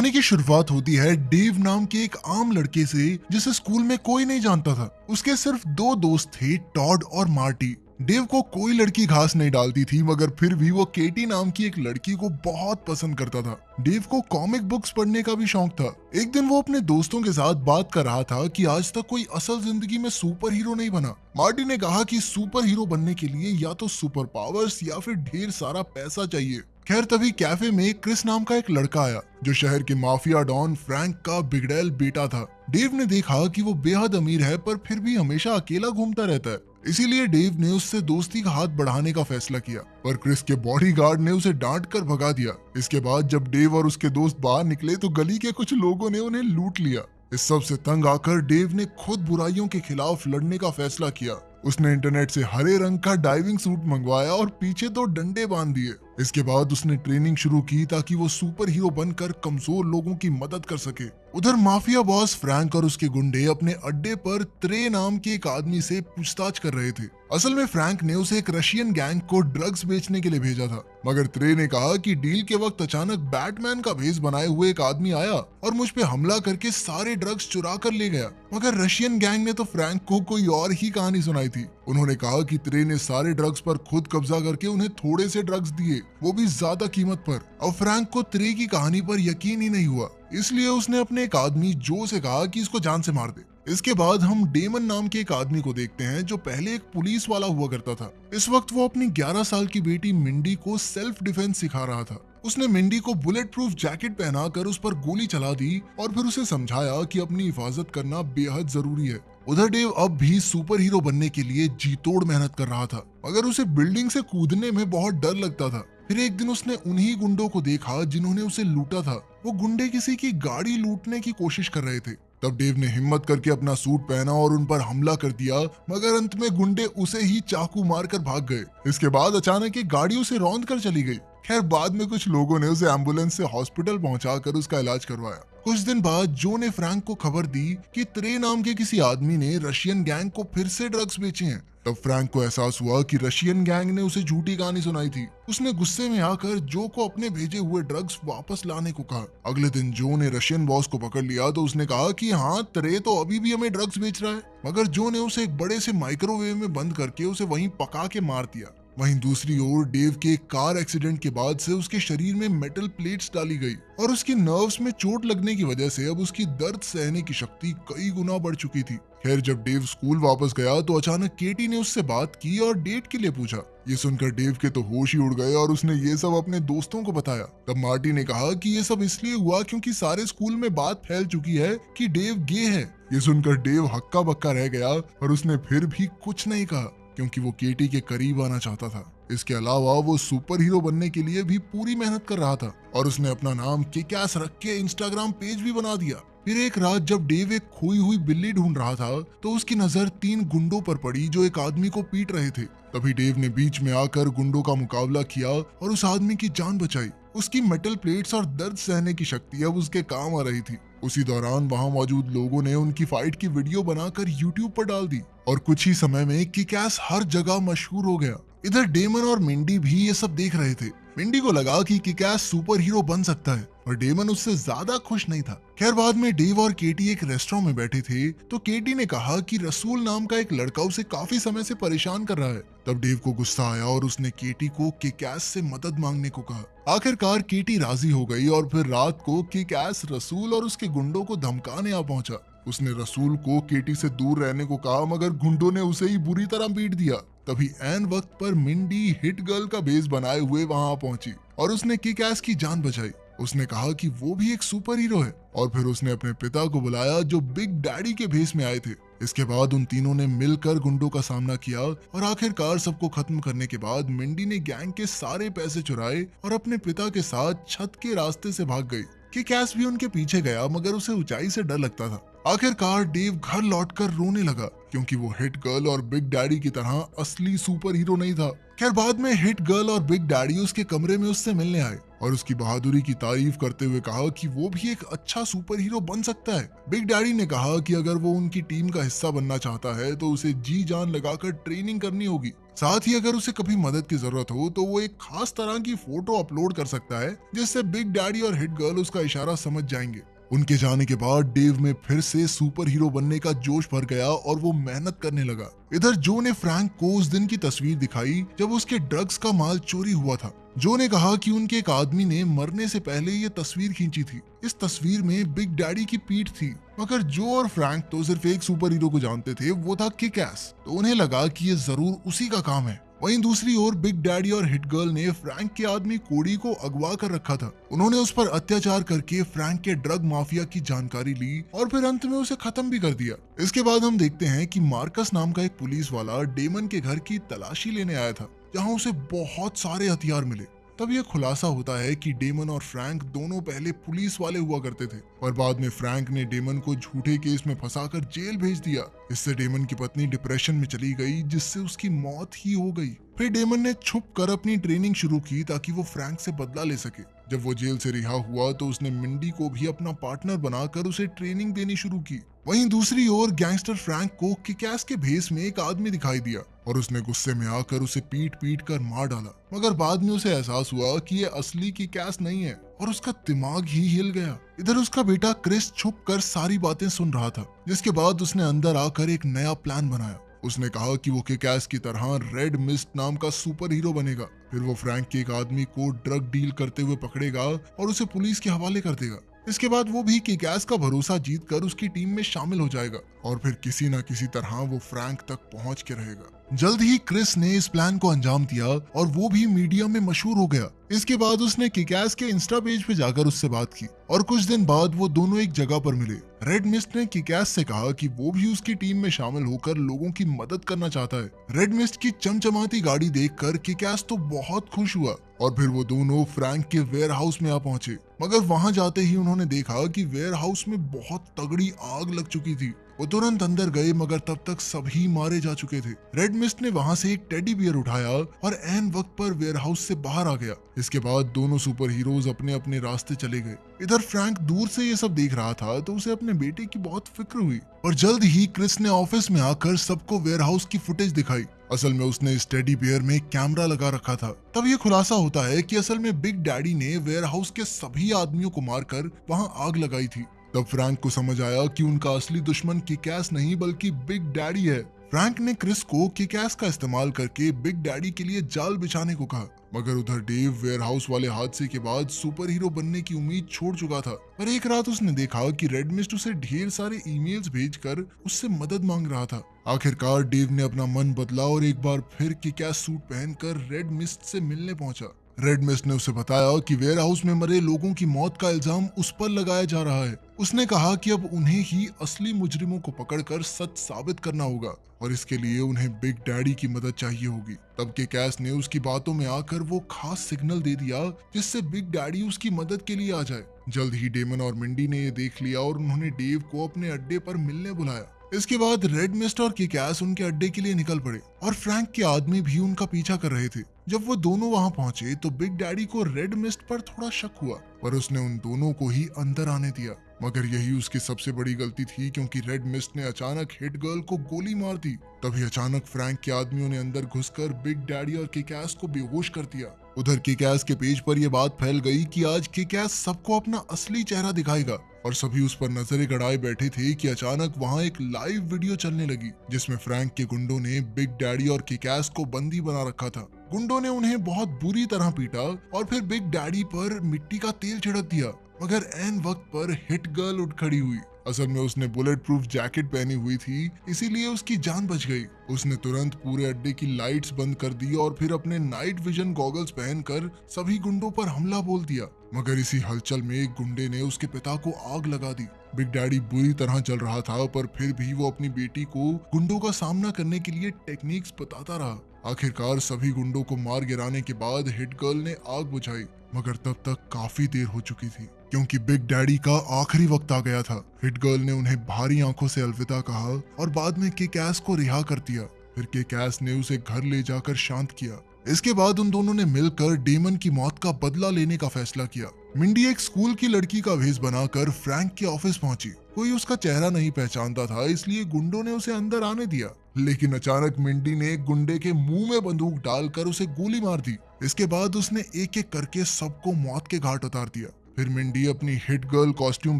कहानी की शुरुआत होती है डेव नाम के एक आम लड़के से जिसे स्कूल में कोई नहीं जानता था। उसके सिर्फ दो दोस्त थे, टॉड और मार्टी। डेव को कोई लड़की घास नहीं डालती थी, मगर फिर भी वो केटी नाम की एक लड़की को बहुत पसंद करता था। डेव को कॉमिक बुक्स पढ़ने का भी शौक था। एक दिन वो अपने दोस्तों के साथ बात कर रहा था कि आज तक कोई असल जिंदगी में सुपर हीरो नहीं बना। मार्टी ने कहा कि सुपर हीरो बनने के लिए या तो सुपर पावर्स या फिर ढेर सारा पैसा चाहिए। खैर तभी कैफे में क्रिस नाम का एक लड़का आया जो शहर के माफिया डॉन फ्रैंक का बिगड़ैल बेटा था। डेव ने देखा कि वो बेहद अमीर है पर फिर भी हमेशा अकेला घूमता रहता है, इसीलिए डेव ने उससे दोस्ती का हाथ बढ़ाने का फैसला किया, पर क्रिस के बॉडीगार्ड ने उसे डांट कर भगा दिया। इसके बाद जब डेव और उसके दोस्त बाहर निकले तो गली के कुछ लोगों ने उन्हें लूट लिया। इस सब से तंग आकर डेव ने खुद बुराइयों के खिलाफ लड़ने का फैसला किया। उसने इंटरनेट से हरे रंग का डाइविंग सूट मंगवाया और पीछे 2 डंडे बांध दिए। इसके बाद उसने ट्रेनिंग शुरू की ताकि वो सुपर हीरो बनकर कमजोर लोगों की मदद कर सके। उधर माफिया बॉस फ्रैंक और उसके गुंडे अपने अड्डे पर त्रे नाम के एक आदमी से पूछताछ कर रहे थे। असल में फ्रैंक ने उसे एक रशियन गैंग को ड्रग्स बेचने के लिए भेजा था, मगर त्रे ने कहा कि डील के वक्त अचानक बैटमैन का भेष बनाए हुए एक आदमी आया और मुझ पे हमला करके सारे ड्रग्स चुरा कर ले गया। मगर रशियन गैंग ने तो फ्रैंक को कोई और ही कहानी सुनाई थी। उन्होंने कहा कि त्रे ने सारे ड्रग्स पर खुद कब्जा करके उन्हें थोड़े से ड्रग्स दिए, वो भी ज्यादा कीमत पर। और फ्रैंक को त्रे की कहानी पर यकीन ही नहीं हुआ, इसलिए उसने अपने एक आदमी जो से कहा कि इसको जान से मार दे। इसके बाद हम डेमन नाम के एक आदमी को देखते हैं जो पहले एक पुलिस वाला हुआ करता था। इस वक्त वो अपनी 11 साल की बेटी मिंडी को सेल्फ डिफेंस सिखा रहा था। उसने मिंडी को बुलेट प्रूफ जैकेट पहनाकर उस पर गोली चला दी और फिर उसे समझाया कि अपनी हिफाजत करना बेहद जरूरी है। उधर डेव अब भी सुपर हीरो बनने के लिए जी तोड़ मेहनत कर रहा था, मगर उसे बिल्डिंग से कूदने में बहुत डर लगता था। फिर एक दिन उसने उन्हीं गुंडों को देखा जिन्होंने उसे लूटा था। वो गुंडे किसी की गाड़ी लूटने की कोशिश कर रहे थे। तब डेव ने हिम्मत करके अपना सूट पहना और उन पर हमला कर दिया, मगर अंत में गुंडे उसे ही चाकू मारकर भाग गए। इसके बाद अचानक एक गाड़ी उसे रौंद कर चली गई। खैर बाद में कुछ लोगों ने उसे एम्बुलेंस से हॉस्पिटल पहुंचाकर उसका इलाज करवाया। कुछ दिन बाद जो ने फ्रैंक को खबर दी कि त्रे नाम के किसी आदमी ने रशियन गैंग को फिर से ड्रग्स बेचे हैं। तब फ्रैंक को एहसास हुआ कि रशियन गैंग ने उसे झूठी कहानी सुनाई थी। उसने गुस्से में आकर जो को अपने भेजे हुए ड्रग्स वापस लाने को कहा। अगले दिन जो ने रशियन बॉस को पकड़ लिया तो उसने कहा कि हाँ, त्रे तो अभी भी हमें ड्रग्स बेच रहा है, मगर जो ने उसे एक बड़े से माइक्रोवेव में बंद करके उसे वहीं पका के मार दिया। वहीं दूसरी ओर डेव के कार एक्सीडेंट के बाद से उसके शरीर में मेटल प्लेट्स डाली गई और उसकी नर्व्स में चोट लगने की वजह से अब उसकी दर्द सहने की शक्ति कई गुना बढ़ चुकी थी। खैर जब डेव स्कूल वापस गया तो अचानक केटी ने उससे बात की और डेट के लिए पूछा। ये सुनकर डेव के तो होश ही उड़ गए और उसने ये सब अपने दोस्तों को बताया। तब मार्टी ने कहा कि ये सब इसलिए हुआ क्योंकि सारे स्कूल में बात फैल चुकी है कि डेव गे है। ये सुनकर डेव हक्का बक्का रह गया और उसने फिर भी कुछ नहीं कहा क्योंकि वो केटी के करीब आना चाहता था। इसके अलावा वो सुपर हीरो बनने के लिए भी पूरी मेहनत कर रहा था और उसने अपना नाम किक-एस रख के इंस्टाग्राम पेज भी बना दिया। फिर एक रात जब डेव एक खोई हुई बिल्ली ढूंढ रहा था तो उसकी नजर 3 गुंडों पर पड़ी जो एक आदमी को पीट रहे थे। तभी डेव ने बीच में आकर गुंडों का मुकाबला किया और उस आदमी की जान बचाई। उसकी मेटल प्लेट्स और दर्द सहने की शक्ति अब उसके काम आ रही थी। उसी दौरान वहां मौजूद लोगों ने उनकी फाइट की वीडियो बनाकर यूट्यूब पर डाल दी और कुछ ही समय में किक-एस हर जगह मशहूर हो गया। इधर डेमन और मिंडी भी ये सब देख रहे थे। मिंडी को लगा कि किक-एस सुपर हीरो बन सकता है और डेमन उससे ज्यादा खुश नहीं था। खैर बाद में डेव और केटी एक रेस्टोरेंट में बैठे थे तो केटी ने कहा कि रसूल नाम का एक लड़का उसे काफी समय से परेशान कर रहा है। तब डेव को गुस्सा आया और उसने केटी को किक-एस से मदद मांगने को कहा। आखिरकार केटी राजी हो गई और फिर रात को किक-एस रसूल और उसके गुंडों को धमकाने आ पहुंचा। उसने रसूल को केटी से दूर रहने को कहा, मगर गुंडों ने उसे ही बुरी तरह पीट दिया। तभी ऐन वक्त पर मिंडी हिट गर्ल का भेष बनाए हुए वहां पहुंची और उसने किक-एस की जान बचाई। उसने कहा कि वो भी एक सुपर हीरो है और फिर उसने अपने पिता को बुलाया जो बिग डैडी के भेष में आए थे। इसके बाद उन तीनों ने मिलकर गुंडों का सामना किया और आखिरकार सबको खत्म करने के बाद मिंडी ने गैंग के सारे पैसे चुराए और अपने पिता के साथ छत के रास्ते से भाग गई। किक-एस भी उनके पीछे गया, मगर उसे ऊंचाई से डर लगता था। आखिरकार डेव घर लौटकर रोने लगा क्योंकि वो हिट गर्ल और बिग डैडी की तरह असली सुपर हीरो नहीं था। खैर बाद में हिट गर्ल और बिग डैडी उसके कमरे में उससे मिलने आए और उसकी बहादुरी की तारीफ करते हुए कहा कि वो भी एक अच्छा सुपर हीरो बन सकता है। बिग डैडी ने कहा कि अगर वो उनकी टीम का हिस्सा बनना चाहता है तो उसे जी जान लगाकर ट्रेनिंग करनी होगी। साथ ही अगर उसे कभी मदद की जरूरत हो तो वो एक खास तरह की फोटो अपलोड कर सकता है, जिससे बिग डैडी और हिट गर्ल उसका इशारा समझ जाएंगे। उनके जाने के बाद डेव में फिर से सुपर हीरो बनने का जोश भर गया और वो मेहनत करने लगा। इधर जो ने फ्रैंक को उस दिन की तस्वीर दिखाई जब उसके ड्रग्स का माल चोरी हुआ था। जो ने कहा कि उनके एक आदमी ने मरने से पहले ये तस्वीर खींची थी। इस तस्वीर में बिग डैडी की पीठ थी, मगर जो और फ्रैंक तो सिर्फ एक सुपर हीरो को जानते थे, वो था किक एस। तो उन्हें लगा कि ये जरूर उसी का काम है। वहीं दूसरी ओर बिग डैडी और हिट गर्ल ने फ्रैंक के आदमी कोडी को अगवा कर रखा था। उन्होंने उस पर अत्याचार करके फ्रैंक के ड्रग माफिया की जानकारी ली और फिर अंत में उसे खत्म भी कर दिया। इसके बाद हम देखते हैं कि मार्कस नाम का एक पुलिस वाला डेमन के घर की तलाशी लेने आया था, जहां उसे बहुत सारे हथियार मिले। तब यह खुलासा होता है कि डेमन और फ्रैंक दोनों पहले पुलिस वाले हुआ करते थे, पर बाद में फ्रैंक ने डेमन को झूठे केस में फंसाकर जेल भेज दिया। इससे डेमन की पत्नी डिप्रेशन में चली गई, जिससे उसकी मौत ही हो गई। फिर डेमन ने छुप कर अपनी ट्रेनिंग शुरू की ताकि वो फ्रैंक से बदला ले सके। जब वो जेल से रिहा हुआ तो उसने मिंडी को भी अपना पार्टनर बनाकर उसे ट्रेनिंग देनी शुरू की। वहीं दूसरी ओर गैंगस्टर फ्रैंक को किक-एस के भेस में एक आदमी दिखाई दिया और उसने गुस्से में आकर उसे पीट पीट कर मार डाला। मगर बाद में उसे एहसास हुआ कि ये असली किक-एस नहीं है और उसका दिमाग ही हिल गया। इधर उसका बेटा क्रिस छुप कर सारी बातें सुन रहा था, जिसके बाद उसने अंदर आकर एक नया प्लान बनाया। उसने कहा कि वो किक-एस की तरह रेड मिस्ट नाम का सुपर हीरो बनेगा। फिर वो फ्रैंक के एक आदमी को ड्रग डील करते हुए पकड़ेगा और उसे पुलिस के हवाले कर देगा। इसके बाद वो भी किक-एस का भरोसा जीत कर उसकी टीम में शामिल हो जाएगा और फिर किसी न किसी तरह वो फ्रैंक तक पहुंच के रहेगा। जल्द ही क्रिस ने इस प्लान को अंजाम दिया और वो भी मीडिया में मशहूर हो गया। इसके बाद उसने किक-एस के इंस्टा पेज पे जाकर उससे बात की और कुछ दिन बाद वो दोनों एक जगह पर मिले। रेड मिस्ट ने किक-एस से कहा कि वो भी उसकी टीम में शामिल होकर लोगों की मदद करना चाहता है। रेड मिस्ट की चमचमाती गाड़ी देखकर किक-एस तो बहुत खुश हुआ और फिर वो दोनों फ्रैंक के वेयर हाउस में आ पहुंचे। मगर वहां जाते ही उन्होंने देखा कि वेयर हाउस में बहुत तगड़ी आग लग चुकी थी। वो तुरंत अंदर गए, मगर तब तक सभी मारे जा चुके थे। रेड मिस्ट ने वहां से एक टेडी बियर उठाया और ऐन वक्त पर वेयर हाउस से बाहर आ गया। इसके बाद दोनों सुपर हीरोज अपने अपने रास्ते चले गए। इधर फ्रैंक दूर से ये सब देख रहा था तो उसे अपने बेटे की बहुत फिक्र हुई और जल्द ही क्रिस ने ऑफिस में आकर सबको वेयर हाउस की फुटेज दिखाई। असल में उसने इस टेडी बियर में कैमरा लगा रखा था। तब ये खुलासा होता है कि असल में बिग डैडी ने वेयर हाउस के सभी आदमियों को मारकर वहां आग लगाई थी। तब फ्रैंक को समझ आया कि उनका असली दुश्मन किक-एस नहीं बल्कि बिग डैडी है। फ्रैंक ने क्रिस को किक-एस का इस्तेमाल करके बिग डैडी के लिए जाल बिछाने को कहा, मगर उधर डेव वेयर हाउस वाले हादसे के बाद सुपर हीरो बनने की उम्मीद छोड़ चुका था। पर एक रात उसने देखा कि रेड मिस्ट उसे ढेर सारे ईमेल्स भेजकर उससे मदद मांग रहा था। आखिरकार डेव ने अपना मन बदला और एक बार फिर किक-एस सूट पहनकर रेड मिस्ट से मिलने पहुंचा। रेड मिस्ट ने उसे बताया कि वेयर हाउस में मरे लोगों की मौत का इल्जाम उस पर लगाया जा रहा है। उसने कहा कि अब उन्हें ही असली मुजरिमों को पकड़कर सच साबित करना होगा और इसके लिए उन्हें बिग डैडी की मदद चाहिए होगी। तब किक-एस ने उसकी बातों में आकर वो खास सिग्नल दे दिया जिससे बिग डैडी उसकी मदद के लिए आ जाए। जल्द ही डेमन और मिंडी ने ये देख लिया और उन्होंने डेव को अपने अड्डे पर मिलने बुलाया। इसके बाद रेड मिस्ट और किक-एस उनके अड्डे के लिए निकल पड़े और फ्रैंक के आदमी भी उनका पीछा कर रहे थे। जब वो दोनों वहां पहुंचे तो बिग डैडी को रेड मिस्ट पर थोड़ा शक हुआ, पर उसने उन दोनों को ही अंदर आने दिया। मगर यही उसकी सबसे बड़ी गलती थी, क्योंकि रेड मिस्ट ने अचानक हिट गर्ल को गोली मार दी। तभी अचानक फ्रैंक के आदमियों ने अंदर घुसकर बिग डैडी और किक-एस को बेहोश कर दिया। उधर किक-एस के पेज पर यह बात फैल गई कि आज किक-एस सबको अपना असली चेहरा दिखाएगा और सभी उस पर नजरें गड़ाए बैठे थे कि अचानक वहां एक लाइव वीडियो चलने लगी जिसमें फ्रैंक के गुंडों ने बिग डैडी और किक-एस को बंदी बना रखा था। गुंडों ने उन्हें बहुत बुरी तरह पीटा और फिर बिग डैडी पर मिट्टी का तेल छिड़क दिया, मगर ऐन वक्त पर हिट गर्ल उठ खड़ी हुई। असल में उसने बुलेट प्रूफ जैकेट पहनी हुई थी, इसीलिए उसकी जान बच गई। उसने तुरंत पूरे अड्डे की लाइट्स बंद कर दी और फिर अपने नाइट विजन गॉगल्स पहनकर सभी गुंडों पर हमला बोल दिया। मगर इसी हलचल में एक गुंडे ने उसके पिता को आग लगा दी। बिग डैडी बुरी तरह चल रहा था, पर फिर भी वो अपनी बेटी को गुंडों का सामना करने के लिए टेक्निक्स बताता रहा। आखिरकार सभी गुंडों को मार गिराने के बाद हिट गर्ल ने आग बुझाई, मगर तब तक काफी देर हो चुकी थी क्योंकि बिग डैडी का आखिरी वक्त आ गया था। हिट गर्ल ने उन्हें भारी आंखों से अलविदा कहा और बाद में किक-एस को रिहा कर दिया। फिर किक-एस ने उसे घर ले जाकर शांत किया। इसके बाद उन दोनों ने मिलकर डेमन की मौत का बदला लेने का फैसला किया। मिंडी एक स्कूल की लड़की का भेष बनाकर फ्रैंक के ऑफिस पहुंची। कोई उसका चेहरा नहीं पहचानता था, इसलिए गुंडों ने उसे अंदर आने दिया। लेकिन अचानक मिंडी ने एक गुंडे के मुंह में बंदूक डालकर उसे गोली मार दी। इसके बाद उसने एक एक करके सबको मौत के घाट उतार दिया। फिर मिंडी अपनी हिट गर्ल कॉस्ट्यूम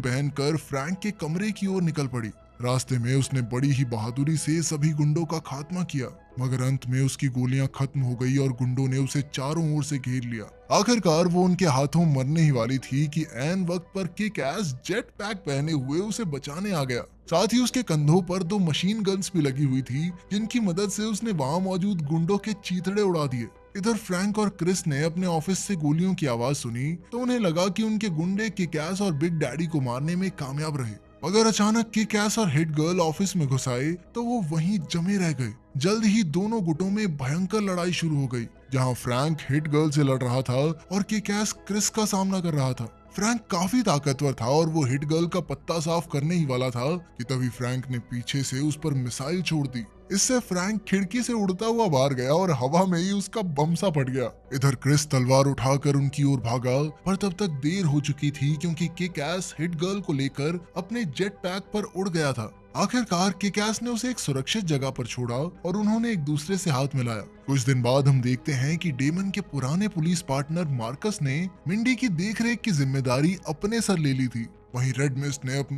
पहनकर फ्रैंक के कमरे की ओर निकल पड़ी। रास्ते में उसने बड़ी ही बहादुरी से सभी गुंडों का खात्मा किया, मगर अंत में उसकी गोलियां खत्म हो गई और गुंडों ने उसे चारों ओर से घेर लिया। आखिरकार वो उनके हाथों मरने ही वाली थी कि ऐन वक्त पर किक एस जेट पैक पहने हुए उसे बचाने आ गया। साथ ही उसके कंधों पर 2 मशीन गन्स भी लगी हुई थी, जिनकी मदद से उसने वहां मौजूद गुंडों के चीथड़े उड़ा दिए। इधर फ्रैंक और क्रिस ने अपने ऑफिस से गोलियों की आवाज सुनी तो उन्हें लगा कि उनके गुंडे किक-एस और बिग डैडी को मारने में कामयाब रहे। मगर अचानक किक-एस और हिट गर्ल ऑफिस में घुस आए तो वो वहीं जमे रह गए। जल्द ही दोनों गुटों में भयंकर लड़ाई शुरू हो गई, जहां फ्रैंक हिट गर्ल से लड़ रहा था और किक-एस क्रिस का सामना कर रहा था। फ्रैंक काफी ताकतवर था और वो हिट गर्ल का पत्ता साफ करने ही वाला था कि तभी फ्रैंक ने पीछे से उस पर मिसाइल छोड़ दी। इससे फ्रैंक खिड़की से उड़ता हुआ बाहर गया और हवा में ही उसका बम सा फट गया। इधर क्रिस तलवार उठाकर उनकी ओर भागा, पर तब तक देर हो चुकी थी क्योंकि किक-एस हिट गर्ल को लेकर अपने जेट पैक पर उड़ गया था। आखिरकार किक-एस ने उसे एक सुरक्षित जगह पर छोड़ा और उन्होंने एक दूसरे से हाथ मिलाया। कुछ दिन बाद हम देखते हैं कि डेमन के पुराने पुलिस पार्टनर मार्कस ने मिंडी की देखरेख की जिम्मेदारी अपने सर ले ली थी। वहीं रेड मिस्ट ने अपना